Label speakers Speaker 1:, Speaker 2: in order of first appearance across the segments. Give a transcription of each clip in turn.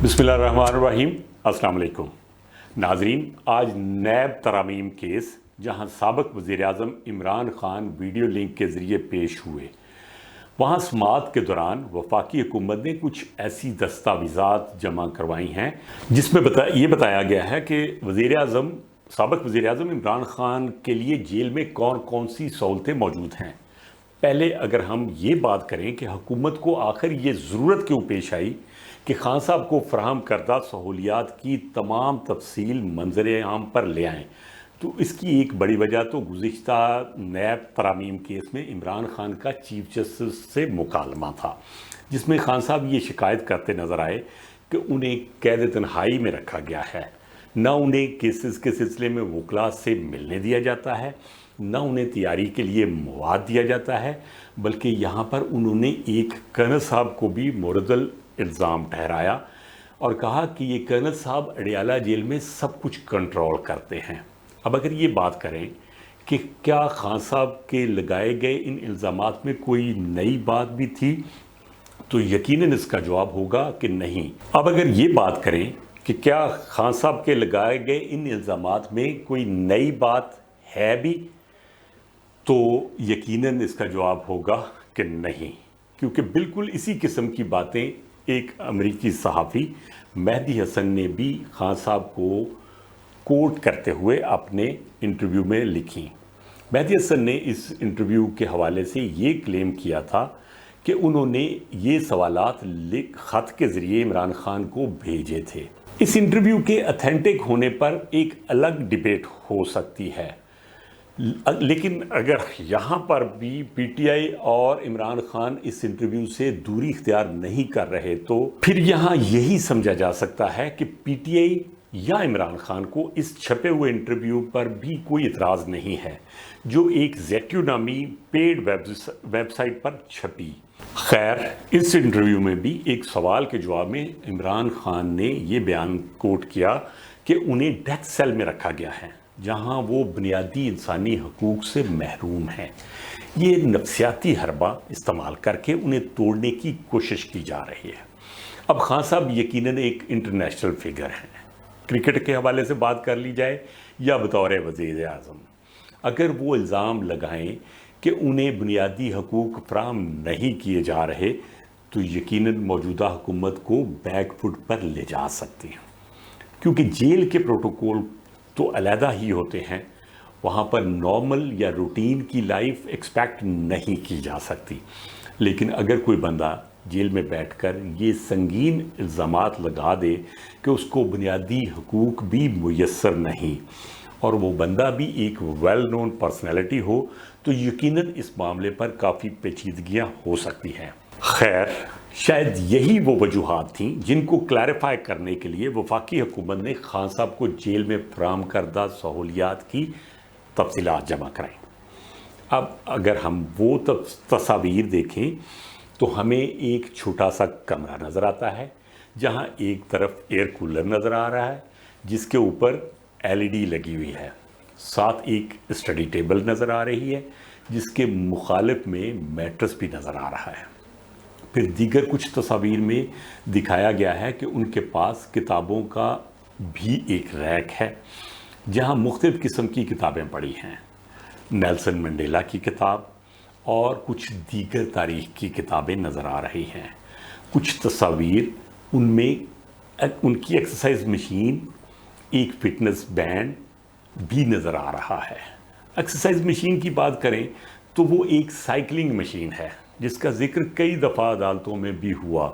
Speaker 1: बिस्मिल्लाहिर्रहमानिर्रहीम। अस्सलाम वालेकुम नाजरीन, आज नैब तरामीम केस जहां साबिक वज़ीर-ए-आज़म इमरान खान वीडियो लिंक के ज़रिए पेश हुए, वहां समाअत के दौरान वफाकी हुकूमत ने कुछ ऐसी दस्तावेज़ात जमा करवाई हैं जिसमें ये बताया गया है कि साबिक वज़ीर-ए-आज़म इमरान खान के लिए जेल में कौन कौन सी सहूलतें मौजूद हैं। पहले अगर हम ये बात करें कि हुकूमत को आखिर ये ज़रूरत क्यों पेश आई कि खान साहब को फराहम करदा सहूलियात की तमाम तफसील मंजर आम पर ले आएँ, तो इसकी एक बड़ी वजह तो गुज़िश्ता नैब तरामीम केस में इमरान खान का चीफ जस्टिस से मुकालमा था, जिसमें खान साहब ये शिकायत करते नज़र आए कि उन्हें कैद तन्हाई में रखा गया है, न उन्हें केसेस के सिलसिले में वकला से मिलने दिया जाता है, न उन्हें तैयारी के लिए मवाद दिया जाता है, बल्कि यहाँ पर उन्होंने एक कर्नल साहब को भी मुरदल इल्ज़ाम ठहराया और कहा कि ये कर्नल साहब अडियाला जेल में सब कुछ कंट्रोल करते हैं। अब अगर ये बात करें कि क्या खान साहब के लगाए गए इन इल्ज़ामात में कोई नई बात भी थी, तो यकीनन इसका जवाब होगा कि नहीं। अब अगर ये बात करें कि क्या खान साहब के लगाए गए इन इल्ज़ामात में कोई नई बात है भी, तो यकीनन इसका जवाब होगा कि नहीं, क्योंकि बिल्कुल इसी किस्म की बातें एक अमेरिकी सहाफ़ी मेहदी हसन ने भी खान साहब को कोट करते हुए अपने इंटरव्यू में लिखी। मेहदी हसन ने इस इंटरव्यू के हवाले से ये क्लेम किया था कि उन्होंने ये सवालात ख़त के ज़रिए इमरान खान को भेजे थे। इस इंटरव्यू के अथेंटिक होने पर एक अलग डिबेट हो सकती है, लेकिन अगर यहाँ पर भी पीटीआई और इमरान खान इस इंटरव्यू से दूरी इख्तियार नहीं कर रहे, तो फिर यहाँ यही समझा जा सकता है कि पीटीआई या इमरान खान को इस छपे हुए इंटरव्यू पर भी कोई इतराज़ नहीं है जो एक ज़ेट्यू नामी पेड वेबसाइट पर छपी। खैर, इस इंटरव्यू में भी एक सवाल के जवाब में इमरान खान ने ये बयान कोट किया कि उन्हें डेथ सेल में रखा गया है जहां वो बुनियादी इंसानी हकूक़ से महरूम हैं। ये नफ्सियाती हरबा इस्तेमाल करके उन्हें तोड़ने की कोशिश की जा रही है। अब खान साहब यकीनन एक इंटरनेशनल फिगर हैं। क्रिकेट के हवाले से बात कर ली जाए या बतौर वज़ीर-ए-आज़म, अगर वो इल्ज़ाम लगाएं कि उन्हें बुनियादी हकूक़ फराहम नहीं किए जा रहे, तो यकीनन मौजूदा हुकूमत को बैक फुट पर ले जा सकती हैं, क्योंकि जेल के प्रोटोकॉल तो अलहदा ही होते हैं। वहाँ पर नॉर्मल या रूटीन की लाइफ एक्सपेक्ट नहीं की जा सकती, लेकिन अगर कोई बंदा जेल में बैठकर ये संगीन इल्ज़ामात लगा दे कि उसको बुनियादी हकूक़ भी मुयस्सर नहीं और वो बंदा भी एक वेल नोन पर्सनैलिटी हो, तो यकीनन इस मामले पर काफ़ी पेचीदगियाँ हो सकती हैं। खैर, शायद यही वो वजूहात थीं जिनको क्लैरिफाई करने के लिए वफाकी हुकूमत ने खान साहब को जेल में फराहम करदा सहूलियात की तफसीलात जमा कराई। अब अगर हम वो तस्वीर देखें तो हमें एक छोटा सा कमरा नज़र आता है जहां एक तरफ एयर कूलर नज़र आ रहा है जिसके ऊपर एलईडी लगी हुई है, साथ एक स्टडी टेबल नज़र आ रही है जिसके मुखालिफ में मैट्रेस भी नज़र आ रहा है। फिर दीगर कुछ तस्वीर में दिखाया गया है कि उनके पास किताबों का भी एक रैक है जहां मुख्तलिफ़ किस्म की किताबें पड़ी हैं, नेल्सन मंडेला की किताब और कुछ दीगर तारीख़ की किताबें नज़र आ रही हैं। कुछ तस्वीर उनमें उनकी एक्सरसाइज मशीन, एक फ़िटनेस बैंड भी नज़र आ रहा है। एक्सरसाइज मशीन की बात करें तो वो एक साइकिलिंग मशीन है जिसका जिक्र कई दफ़ा अदालतों में भी हुआ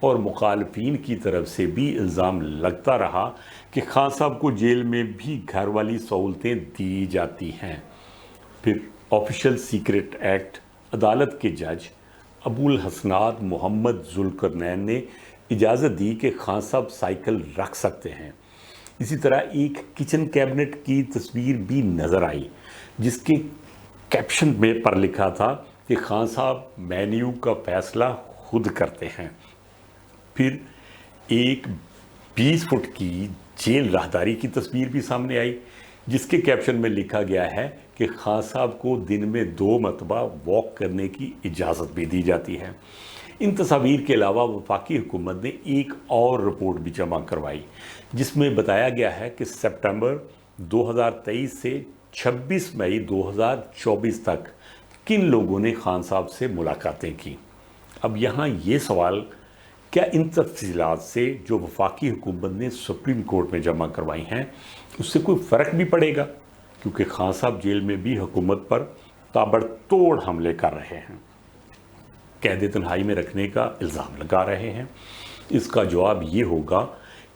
Speaker 1: और मुखालफीन की तरफ से भी इल्ज़ाम लगता रहा कि खान साहब को जेल में भी घर वाली सहूलतें दी जाती हैं। फिर ऑफिशियल सीक्रेट एक्ट अदालत के जज अबुल हसनात मोहम्मद जुल्करनैन ने इजाज़त दी कि खान साहब साइकिल रख सकते हैं। इसी तरह एक किचन कैबिनेट की तस्वीर भी नज़र आई जिसके कैप्शन में पर लिखा था कि खान साहब मेन्यू का फ़ैसला खुद करते हैं। फिर एक 20 फुट की जेल राहदारी की तस्वीर भी सामने आई जिसके कैप्शन में लिखा गया है कि खान साहब को दिन में 2 मरतबा वॉक करने की इजाज़त भी दी जाती है। ان تصاویر کے علاوہ وفاقی حکومت نے ایک اور رپورٹ بھی جمع کروائی جس میں بتایا گیا ہے کہ سپٹمبر 2023 سے 26 مئی 2024 تک کن لوگوں نے خان صاحب سے ملاقاتیں کی۔ اب یہاں یہ سوال، کیا ان تفصیلات سے جو وفاقی حکومت نے سپریم کورٹ میں جمع کروائی ہیں اس سے کوئی فرق بھی پڑے گا؟ کیونکہ خان صاحب جیل میں بھی حکومت پر تابڑ توڑ حملے کر رہے ہیں، قید تنہائی میں رکھنے کا الزام لگا رہے ہیں۔ اس کا جواب یہ ہوگا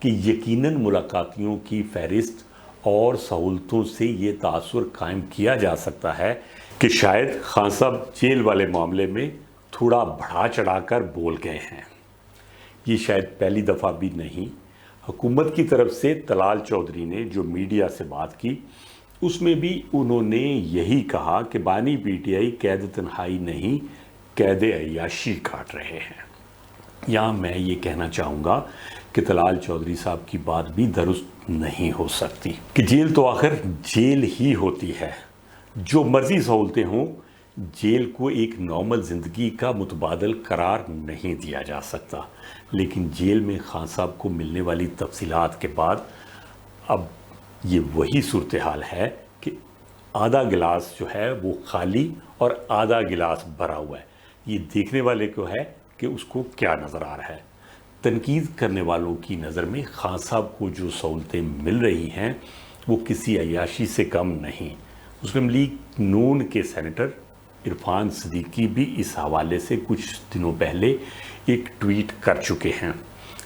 Speaker 1: کہ یقیناً ملاقاتیوں کی فہرست اور سہولتوں سے یہ تاثر قائم کیا جا سکتا ہے کہ شاید خان صاحب جیل والے معاملے میں تھوڑا بڑھا چڑھا کر بول گئے ہیں۔ یہ شاید پہلی دفعہ بھی نہیں۔ حکومت کی طرف سے طلال چودھری نے جو میڈیا سے بات کی اس میں بھی انہوں نے یہی کہا کہ بانی پی ٹی آئی قید تنہائی نہیں، قید عیاشی کاٹ رہے ہیں۔ یہاں میں یہ کہنا چاہوں گا کہ طلال چودھری صاحب کی بات بھی درست نہیں ہو سکتی کہ جیل تو آخر جیل ہی ہوتی ہے، جو مرضی سہولتیں ہوں، جیل کو ایک نارمل زندگی کا متبادل قرار نہیں دیا جا سکتا۔ لیکن جیل میں خان صاحب کو ملنے والی تفصیلات کے بعد اب یہ وہی صورتحال ہے کہ آدھا گلاس جو ہے وہ خالی اور آدھا گلاس بھرا ہوا ہے۔ یہ دیکھنے والے کو ہے کہ اس کو کیا نظر آ رہا ہے۔ تنقید کرنے والوں کی نظر میں خان صاحب کو جو سہولتیں مل رہی ہیں وہ کسی عیاشی سے کم نہیں۔ مسلم لیگ نون کے سینیٹر عرفان صدیقی بھی اس حوالے سے کچھ دنوں پہلے ایک ٹویٹ کر چکے ہیں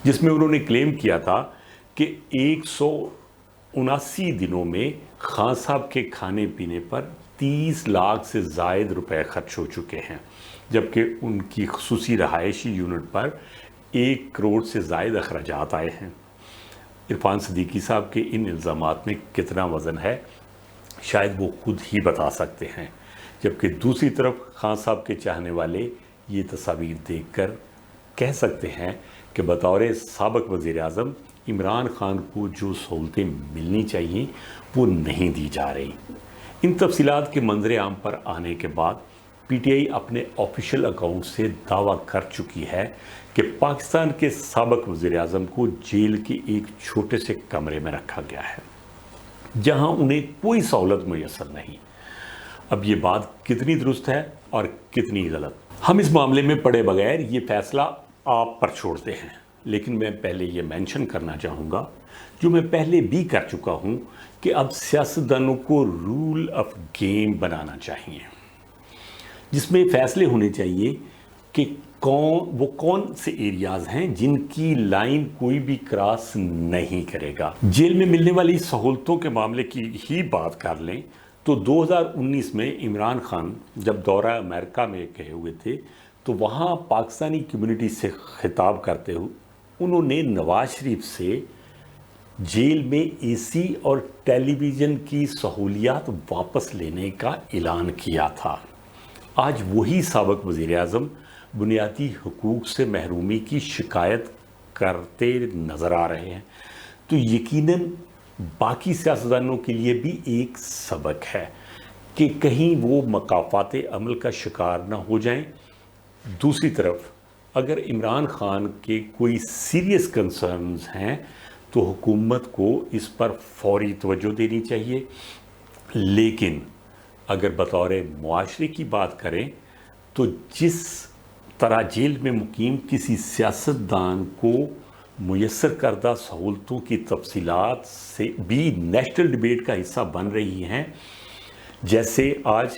Speaker 1: جس میں انہوں نے کلیم کیا تھا کہ 179 دنوں میں خان صاحب کے کھانے پینے پر 30 لاکھ سے زائد روپے خرچ ہو چکے ہیں، جبکہ ان کی خصوصی رہائشی یونٹ پر 1 کروڑ سے زائد اخراجات آئے ہیں۔ عرفان صدیقی صاحب کے ان الزامات میں کتنا وزن ہے شاید وہ خود ہی بتا سکتے ہیں، جبکہ دوسری طرف خان صاحب کے چاہنے والے یہ تصاویر دیکھ کر کہہ سکتے ہیں کہ بطور سابق وزیر اعظم عمران خان کو جو سہولتیں ملنی چاہیے وہ نہیں دی جا رہی۔ ان تفصیلات کے منظر عام پر آنے کے بعد پی ٹی آئی اپنے آفیشیل اکاؤنٹ سے دعویٰ کر چکی ہے کہ پاکستان کے سابق وزیر اعظم کو جیل کے ایک چھوٹے سے کمرے میں رکھا گیا ہے جہاں انہیں کوئی سہولت میسر نہیں۔ اب یہ بات کتنی درست ہے اور کتنی غلط، ہم اس معاملے میں پڑے بغیر یہ فیصلہ آپ پر چھوڑتے ہیں، لیکن میں پہلے یہ مینشن کرنا چاہوں گا جو میں پہلے بھی کر چکا ہوں کہ اب سیاستدانوں کو رول آف گیم بنانا چاہیے، جس میں فیصلے ہونے چاہیے کہ کون سے ایریاز ہیں جن کی لائن کوئی بھی کراس نہیں کرے گا۔ جیل میں ملنے والی سہولتوں کے معاملے کی ہی بات کر لیں تو 2019 میں عمران خان جب دورہ امریکہ میں گئے ہوئے تھے تو وہاں پاکستانی کمیونٹی سے خطاب کرتے ہوئے انہوں نے نواز شریف سے جیل میں اے سی اور ٹیلی ویژن کی سہولیات واپس لینے کا اعلان کیا تھا۔ آج وہی سابق وزیر اعظم بنیادی حقوق سے محرومی کی شکایت کرتے نظر آ رہے ہیں، تو یقیناً باقی سیاستدانوں کے لیے بھی ایک سبق ہے کہ کہیں وہ مکافات عمل کا شکار نہ ہو جائیں۔ دوسری طرف اگر عمران خان کے کوئی سیریس کنسرنز ہیں تو حکومت کو اس پر فوری توجہ دینی چاہیے، لیکن اگر بطور معاشرے کی بات کریں تو جس طرح جیل میں مقیم کسی سیاستدان کو میسر کردہ سہولتوں کی تفصیلات سے بھی نیشنل ڈیبیٹ کا حصہ بن رہی ہیں، جیسے آج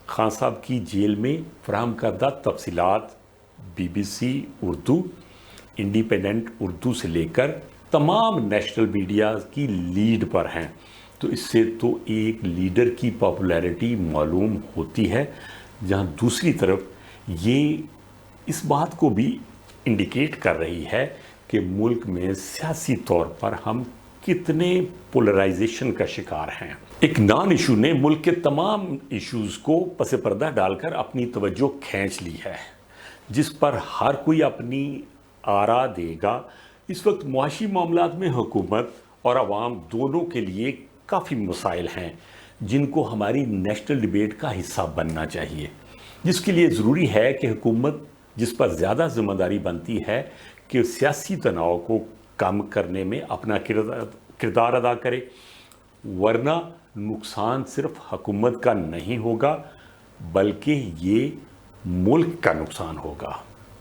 Speaker 1: خان صاحب کی جیل میں فراہم کردہ تفصیلات B B C Urdu, independent Urdu سے لے کر تمام نیشنل میڈیا کی لیڈ پر ہیں، تو اس سے تو ایک لیڈر کی پاپولیرٹی معلوم ہوتی ہے، جہاں دوسری طرف یہ اس بات کو بھی انڈیکیٹ کر رہی ہے کہ ملک میں سیاسی طور پر ہم کتنے پولرائزیشن کا شکار ہیں۔ ایک نان ایشو نے ملک کے تمام ایشوز کو پس پردہ ڈال کر اپنی توجہ کھینچ لی ہے، جس پر ہر کوئی اپنی آرا دے گا۔ اس وقت معاشی معاملات میں حکومت اور عوام دونوں کے لیے کافی مسائل ہیں جن کو ہماری نیشنل ڈیبیٹ کا حصہ بننا چاہیے، جس کے لیے ضروری ہے کہ حکومت جس پر زیادہ ذمہ داری بنتی ہے کہ سیاسی تناؤ کو کم کرنے میں اپنا کردار ادا کرے، ورنہ نقصان صرف حکومت کا نہیں ہوگا بلکہ یہ ملک کا نقصان ہوگا۔